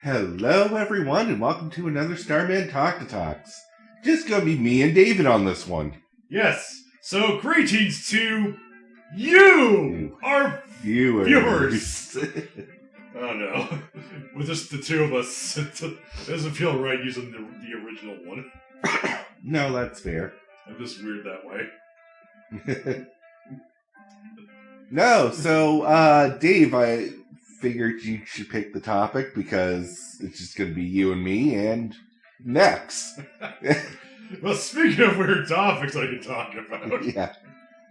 Hello, everyone, and welcome to another Starmen Talks. Just gonna be me and David on this one. Yes, so greetings to you, our viewers. Oh no, with just the two of us, it doesn't feel right using the original one. No, that's fair. I'm just weird that way. No, so, Dave, I figured you should pick the topic because it's just going to be you and me and next. Well, speaking of weird topics I can talk about. Yeah.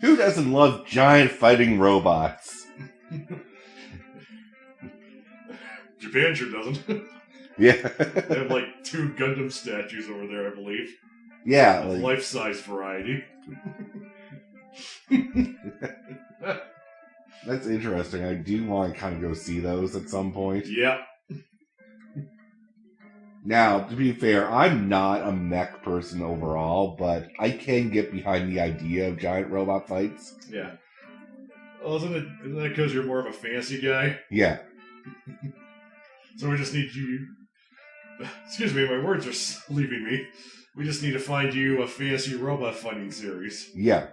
Who doesn't love giant fighting robots? Japan sure doesn't. Yeah. They have like 2 Gundam statues over there, I believe. Yeah. Of life-size variety. That's interesting. I do want to kind of go see those at some point. Yeah. Now, to be fair, I'm not a mech person overall, but I can get behind the idea of giant robot fights. Yeah. Well, isn't that because you're more of a fantasy guy? Yeah. So we just need you... Excuse me, my words are leaving me. We just need to find you a fantasy robot fighting series. Yeah.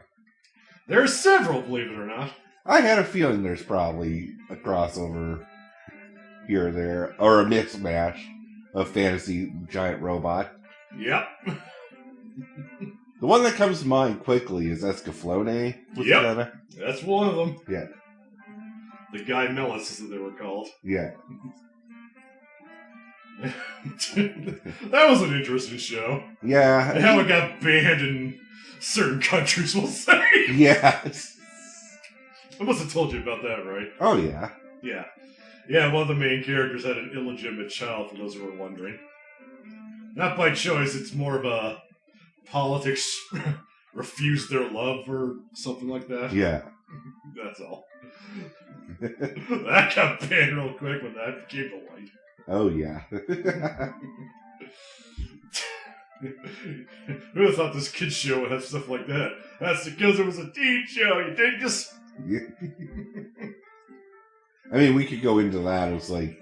There are several, believe it or not. I had a feeling there's probably a crossover here or there, or a mixed match of fantasy giant robot. Yep. The one that comes to mind quickly is Escaflowne. Yep. That's one of them. Yeah. The Guy Mellis, as they were called. Yeah. That was an interesting show. Yeah. And how it got banned in certain countries, we'll say. Yeah. I must have told you about that, right? Oh, yeah. Yeah. Yeah, one of the main characters had an illegitimate child, for those who were wondering. Not by choice, it's more of a politics refuse their love or something like that. Yeah. That's all. That got banned real quick when that came to light. Oh, yeah. Who would have thought this kid's show would have stuff like that? That's because it was a teen show. You didn't just... I mean, we could go into that. It's like,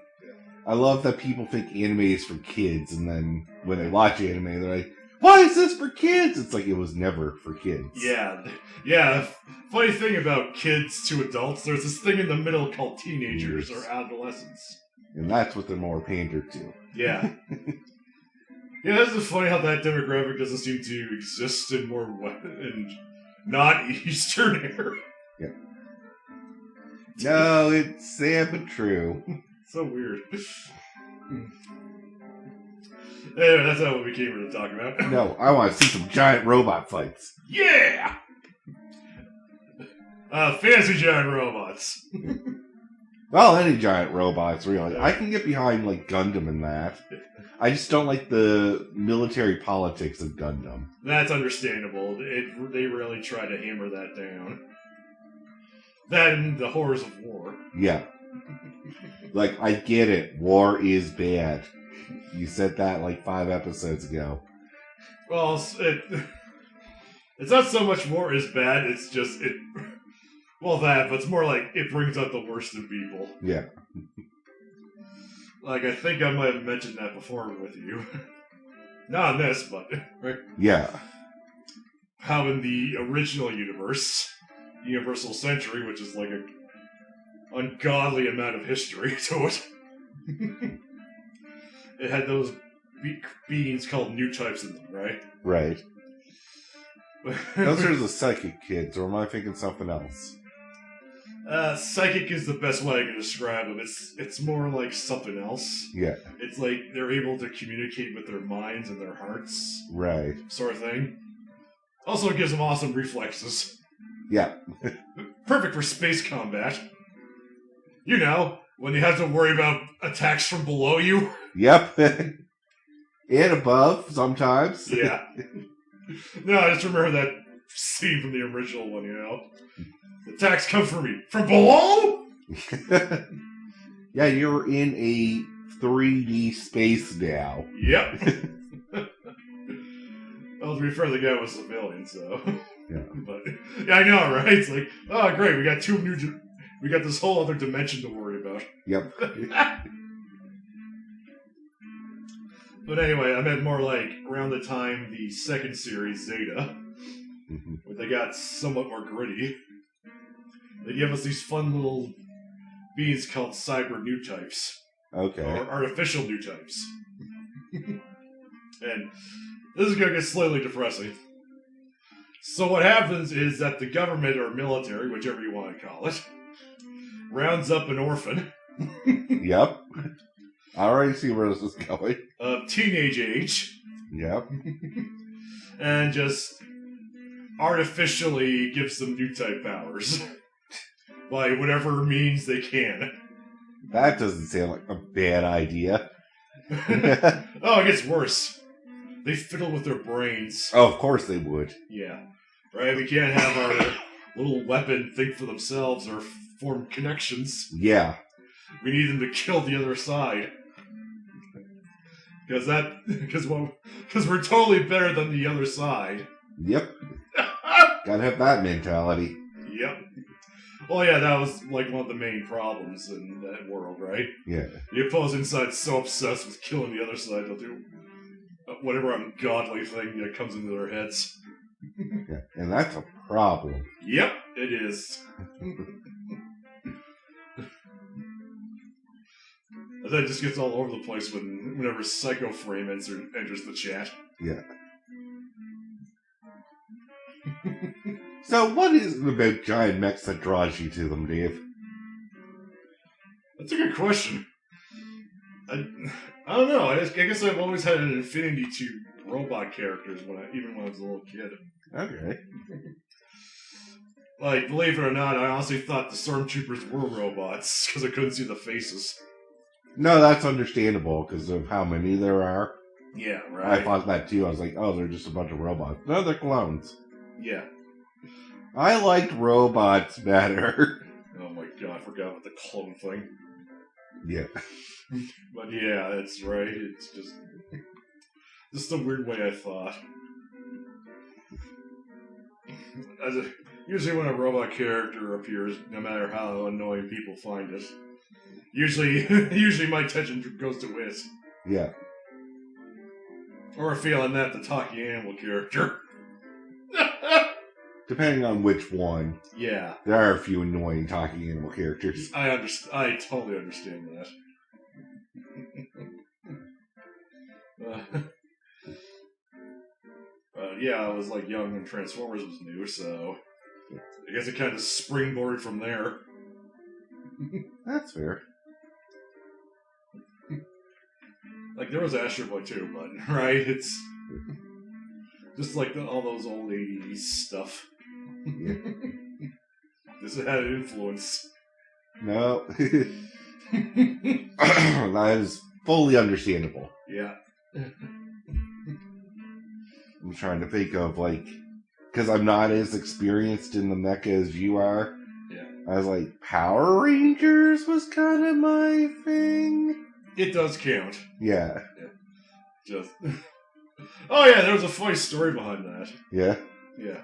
I love that people think anime is for kids, and then when they watch anime, they're like, why is this for kids? It's like, it was never for kids. Yeah. Yeah. Funny thing about kids to adults, there's this thing in the middle called teenagers or adolescents. And that's what they're more pandered to. Yeah. Yeah, this is funny how that demographic doesn't seem to exist in more and not Eastern era. Yeah. No, it's sad but true. So weird. Anyway, that's not what we came here to talk about. No, I want to see some giant robot fights. Yeah! Fantasy giant robots. Well, any giant robots, really. I can get behind, like, Gundam and that. I just don't like the military politics of Gundam. That's understandable. They really try to hammer that down. That and the horrors of war. Yeah. Like, I get it. War is bad. You said that, like, 5 episodes ago. Well, it's not so much war is bad, it's just, well, but it's more like it brings out the worst in people. Yeah. Like, I think I might have mentioned that before with you. Not in this, but... Right? Yeah. How in the original universe, Universal Century, which is like an ungodly amount of history to it, it had those beings called new types in them, right? Right. Those are the psychic kids, or am I thinking something else? Psychic is the best way I can describe them. It's more like something else. Yeah. It's like they're able to communicate with their minds and their hearts. Right. Sort of thing. Also, it gives them awesome reflexes. Yeah. Perfect for space combat. You know, when you have to worry about attacks from below you. Yep. And above, sometimes. Yeah. No, I just remember that scene from the original one, you know? The attacks come from me. From below? Yeah, you're in a 3D space now. Yep. Well, to be fair, the guy was a civilian, so... Yeah. But, yeah, I know, right? It's like, oh, great, we got we got this whole other dimension to worry about. Yep. But anyway, I meant more like around the time the second series, Zeta, where they got somewhat more gritty. They give us these fun little beings called cyber new types. Okay. Or artificial new types. And this is going to get slightly depressing. So what happens is that the government or military, whichever you want to call it, rounds up an orphan. Yep. I already see where this is going. Of teenage age. Yep. And just artificially gives them new type powers. By whatever means they can. That doesn't sound like a bad idea. Oh, it gets worse. They fiddle with their brains. Oh, of course they would. Yeah. Right? We can't have our little weapon think for themselves or form connections. Yeah. We need them to kill the other side. Because we're totally better than the other side. Yep. Gotta have that mentality. Yep. Well, yeah, that was like one of the main problems in that world, right? Yeah. The opposing side's so obsessed with killing the other side, they'll do whatever ungodly thing that comes into their heads. Yeah. And that's a problem. Yep, it is. And that just gets all over the place whenever Psycho Frame enters the chat. Yeah. So, what is it about giant mechs that draws you to them, Dave? That's a good question. I don't know. I guess I've always had an affinity to robot characters even when I was a little kid. Okay. Like, believe it or not, I honestly thought the stormtroopers were robots because I couldn't see the faces. No, that's understandable because of how many there are. Yeah, right. I thought that too. I was like, oh, they're just a bunch of robots. No, they're clones. Yeah. I liked robots better. Oh my god, I forgot about the clone thing. Yeah. But yeah, that's right. It's just a weird way I thought. Usually when a robot character appears, no matter how annoying people find it, usually my attention goes to it. Yeah. Or a feeling that the talking animal character. Depending on which one. Yeah. There are a few annoying talking animal characters. I totally understand that. Yeah, I was like young when Transformers was new, so I guess it kind of springboarded from there. That's fair. Like, there was Astro Boy too, but, right? It's just like all those old 80s stuff. Yeah. This had an influence. No. That is fully understandable. Yeah. I'm trying to think of, like, because I'm not as experienced in the mecha as you are. Yeah. I was like, Power Rangers was kind of my thing. It does count. Yeah. Just. Oh yeah, there was a funny story behind that. Yeah. Yeah.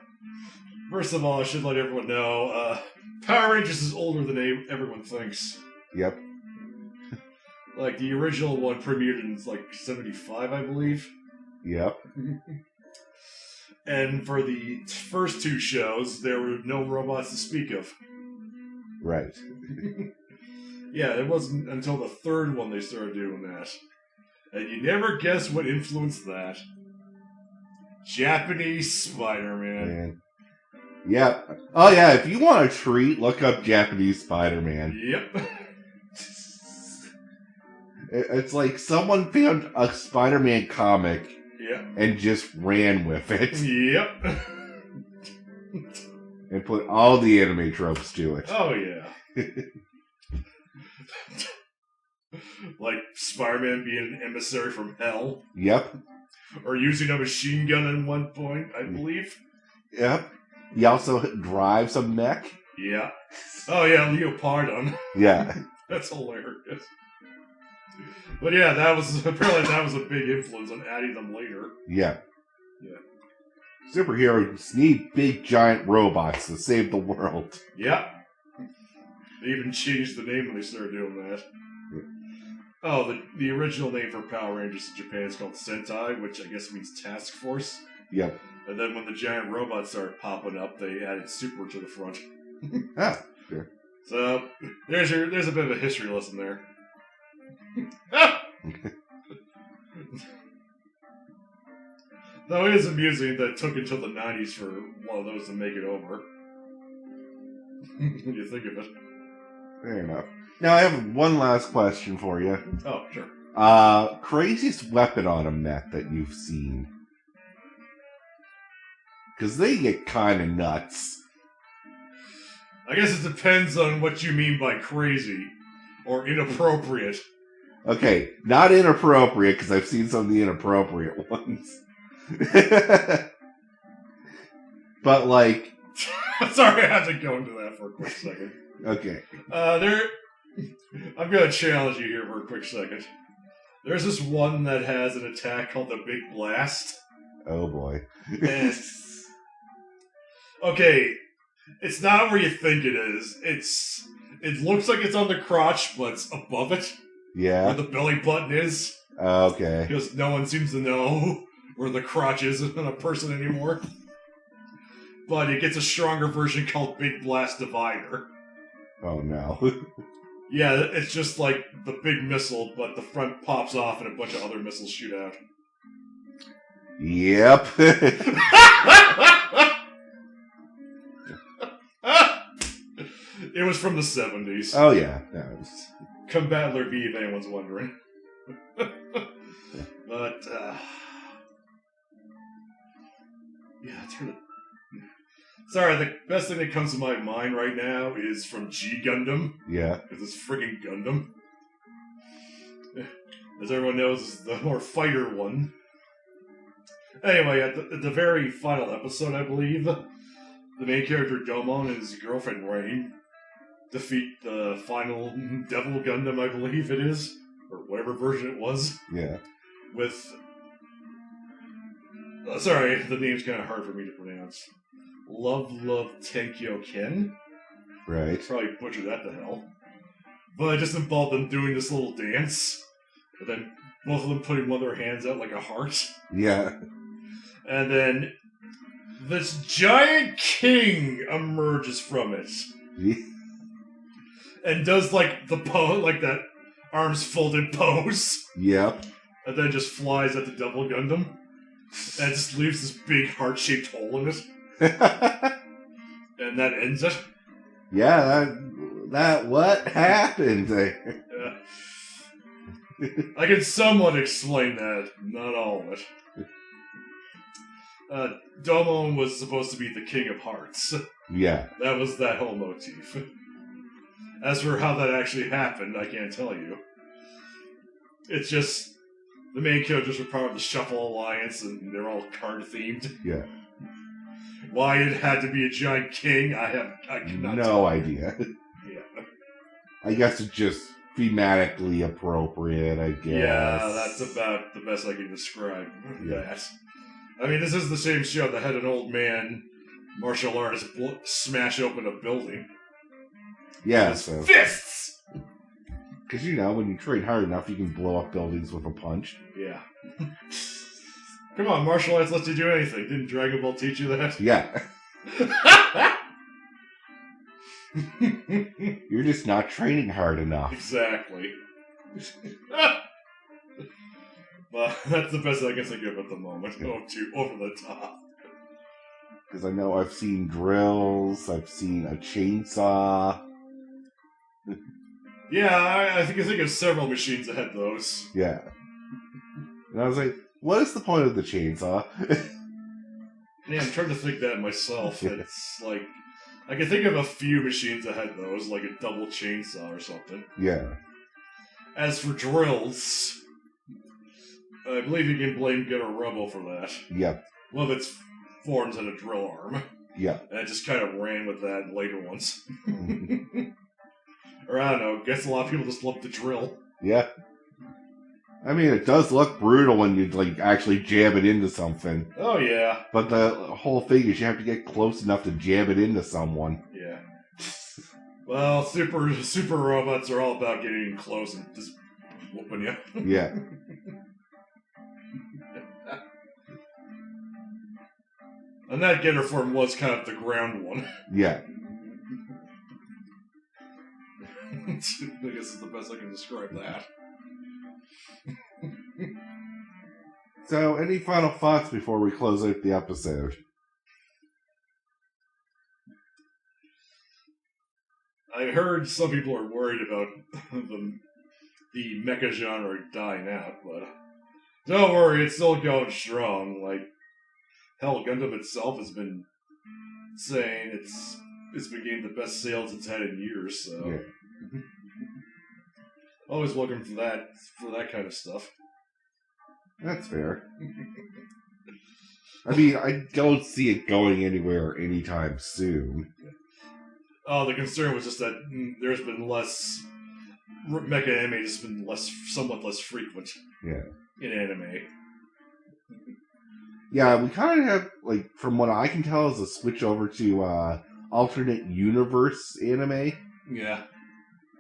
First of all, I should let everyone know, Power Rangers is older than everyone thinks. Yep. Like, the original one premiered in, like, 75, I believe. Yep. And for the first two shows, there were no robots to speak of. Right. Yeah, it wasn't until the third one they started doing that. And you never guess what influenced that. Japanese Spider-Man. Man. Yep. Oh yeah, if you want a treat, look up Japanese Spider-Man. Yep. It's like someone found a Spider-Man comic and just ran with it. Yep. And put all the anime tropes to it. Oh yeah. Like Spider-Man being an emissary from hell. Yep. Or using a machine gun at one point, I believe. Yep. He also drives a mech. Yeah. Oh yeah, Leopardon. Yeah. That's hilarious. But yeah, that was a big influence on adding them later. Yeah. Yeah. Superheroes need big giant robots to save the world. Yeah. They even changed the name when they started doing that. Oh, the original name for Power Rangers in Japan is called Sentai, which I guess means Task Force. Yep. And then when the giant robots started popping up, they added Super to the front. Ah, sure. So there's a bit of a history lesson there. Though it is amusing that it took until the 90s for one of those to make it over. When you think of it. Fair enough. Now I have one last question for you. Oh, sure. Craziest weapon on a mech that you've seen? Because they get kind of nuts. I guess it depends on what you mean by crazy or inappropriate. Okay, not inappropriate, because I've seen some of the inappropriate ones. But, like... Sorry, I had to go into that for a quick second. Okay. I'm going to challenge you here for a quick second. There's this one that has an attack called the Big Blast. Oh, boy. And... Okay, it's not where you think it is. It looks like it's on the crotch, but it's above it. Yeah. Where the belly button is. Okay. Because no one seems to know where the crotch is on a person anymore. But it gets a stronger version called Big Blast Divider. Oh, no. Yeah, it's just like the big missile, but the front pops off and a bunch of other missiles shoot out. Yep. It was from the 70s. Oh, yeah. No, Combattler V, if anyone's wondering. But, yeah, it's really... Sorry, the best thing that comes to my mind right now is from G Gundam. Yeah. Because it's friggin' Gundam. As everyone knows, it's the more fighter one. Anyway, at the very final episode, I believe, the main character Domon and his girlfriend Rain defeat the final Devil Gundam, I believe it is, or whatever version it was. Yeah. With... sorry, the name's kind of hard for me to pronounce. Love Tenkyo Ken. Right. Probably butchered that to hell. But it just involved them doing this little dance, and then both of them putting one of their hands out like a heart. Yeah. And then this giant king emerges from it. Yeah. And does like the pose, like that arms folded pose. Yep. And then just flies at the Double Gundam. And it just leaves this big heart-shaped hole in it. And that ends it. Yeah, that what happened there? Yeah. I can somewhat explain that, not all of it. Domon was supposed to be the King of Hearts. Yeah. That was that whole motif. As for how that actually happened, I can't tell you. It's just the main characters were part of the Shuffle Alliance, and they're all card-themed. Yeah. Why it had to be a giant king, I cannot no tell. idea. Yeah. I guess it's just thematically appropriate, I guess. Yeah, that's about the best I can describe that. I mean, this is the same show that had an old man martial artist smash open a building. Yeah, with so. Fists! Because, you know, when you train hard enough, you can blow up buildings with a punch. Yeah. Come on, martial arts lets you do anything. Didn't Dragon Ball teach you that? Yeah. You're just not training hard enough. Exactly. Well, that's the best I can think of at the moment. Going too over the top. Because I know I've seen drills, I've seen a chainsaw. Yeah, I think of several machines that had those. Yeah. And I was like, what is the point of the chainsaw? Yeah, I'm trying to think that myself. It's like, I can think of a few machines that had those, like a double chainsaw or something. Yeah. As for drills, I believe you can blame Ghetto Rebel for that. Yep. One of its forms had a drill arm. Yeah. And it just kind of ran with that in later ones. Or I don't know, guess a lot of people just love the drill. Yeah. I mean, it does look brutal when you, like, actually jab it into something. Oh, yeah. But the whole thing is you have to get close enough to jab it into someone. Yeah. Well, super robots are all about getting close and just whooping you. Yeah. And that getter form was kind of the ground one. Yeah. I guess it's the best I can describe that. So, any final thoughts before we close out the episode? I heard some people are worried about the mecha genre dying out, but don't worry, it's still going strong. Like, hell, Gundam itself has been saying it's been getting the best sales it's had in years, so Yeah. always welcome for that kind of stuff. That's fair. I mean, I don't see it going anywhere anytime soon. Oh, the concern was just that there's been less mecha anime, has been somewhat less frequent. Yeah. In anime. Yeah, we kind of have, like, from what I can tell, is a switch over to alternate universe anime. Yeah.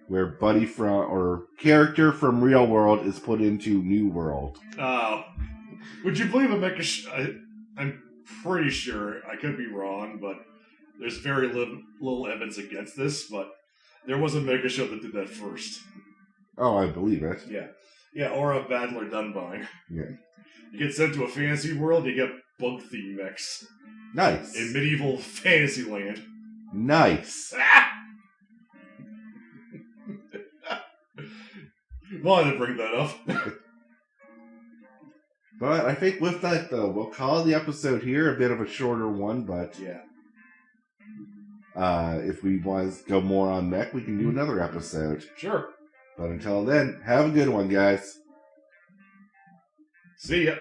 Where buddy or character from real world is put into new world. Would you believe a mecha? I'm pretty sure, I could be wrong, but there's very little evidence against this, but there was a mecha show that did that first. Oh, I believe it. Yeah. Yeah, or a Battler Dunbine. Yeah. You get sent to a fantasy world, you get bug theme mechs. Nice. In medieval fantasy land. Nice. Wanted to bring that up. But I think with that, though, we'll call the episode here. A bit of a shorter one, but yeah. If we want to go more on mech, we can do another episode. Sure. But until then, have a good one, guys. See ya.